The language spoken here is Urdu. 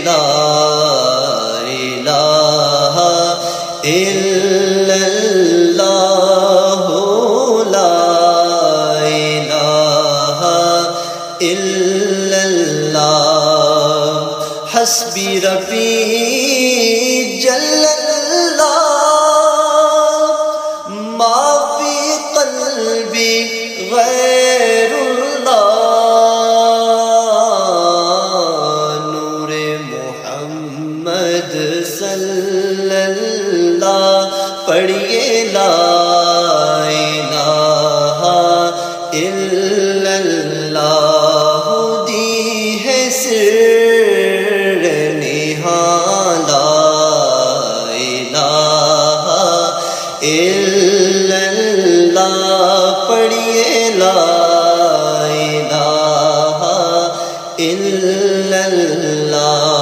لا الہ الا اللہ لا الہ الا اللہ حسبی ربی جل اللہ ما فی قلبی غیر اللہ نور محمد صلی اللہ پڑھیے لا الہ الا اللہ دی ہے سر نہاں لا الہ الا اللہ پڑھیے لا الہ الا اللہ